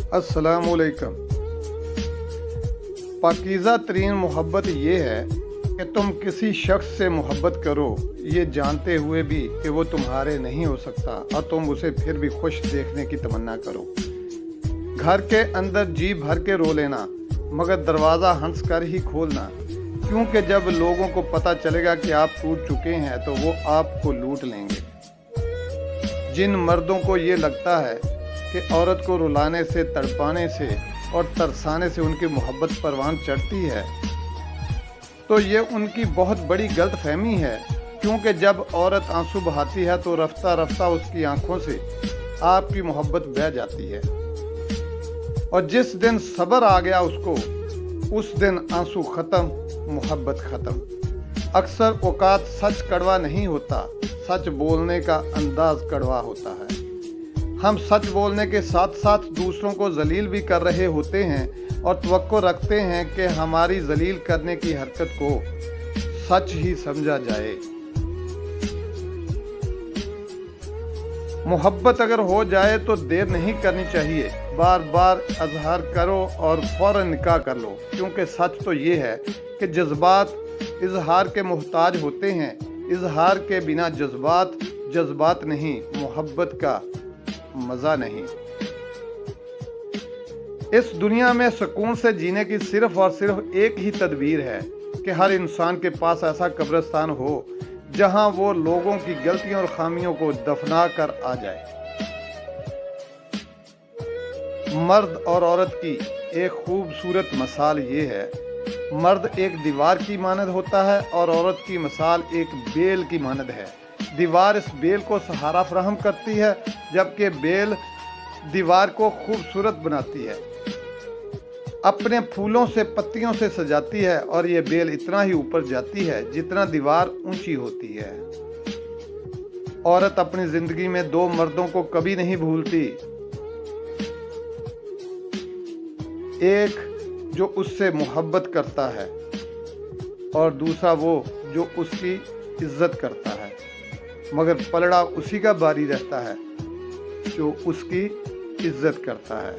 अस्सलाम वालेकुम। पाकीज़ा तरीन मोहब्बत ये है कि तुम किसी शख्स से मोहब्बत करो ये जानते हुए भी कि वो तुम्हारे नहीं हो सकता और तुम उसे फिर भी खुश देखने की तमन्ना करो। घर के अंदर जी भर के रो लेना मगर दरवाज़ा हंस कर ही खोलना, क्योंकि जब लोगों को पता चलेगा कि आप टूट चुके हैं तो वो आपको लूट लेंगे। जिन मर्दों को ये लगता है कि औरत को रुलाने से, तड़पाने से और तरसाने से उनकी मोहब्बत परवान चढ़ती है, तो ये उनकी बहुत बड़ी गलतफहमी है, क्योंकि जब औरत आंसू बहाती है तो रफ्ता रफ्ता उसकी आंखों से आपकी मोहब्बत बह जाती है, और जिस दिन सब्र आ गया उसको, उस दिन आंसू ख़त्म, मोहब्बत ख़त्म। अक्सर औकात सच कड़वा नहीं होता, सच बोलने का अंदाज कड़वा होता है। हम सच बोलने के साथ साथ दूसरों को जलील भी कर रहे होते हैं और तवक्को रखते हैं कि हमारी जलील करने की हरकत को सच ही समझा जाए। मोहब्बत अगर हो जाए तो देर नहीं करनी चाहिए, बार बार अजहार करो और फौरन निकाह कर लो, क्योंकि सच तो ये है कि जज्बात इजहार के मोहताज होते हैं। इजहार के बिना जज्बात जज्बात नहीं, मोहब्बत का मज़ा नहीं। इस दुनिया में सुकून से जीने की सिर्फ और सिर्फ एक ही तदबीर है कि हर इंसान के पास ऐसा कब्रिस्तान हो जहां वो लोगों की गलतियों और खामियों को दफना कर आ जाए। मर्द और औरत की एक खूबसूरत मिसाल ये है, मर्द एक दीवार की मानद होता है और औरत की मिसाल एक बेल की मानद है। दीवार इस बेल को सहारा फराहम करती है, जबकि बेल दीवार को खूबसूरत बनाती है, अपने फूलों से, पत्तियों से सजाती है, और ये बेल इतना ही ऊपर जाती है जितना दीवार ऊंची होती है। औरत अपनी जिंदगी में दो मर्दों को कभी नहीं भूलती, एक जो उससे मोहब्बत करता है और दूसरा वो जो उसकी इज्जत करता है, मगर पलड़ा उसी का बारी रहता है जो उसकी इज्जत करता है।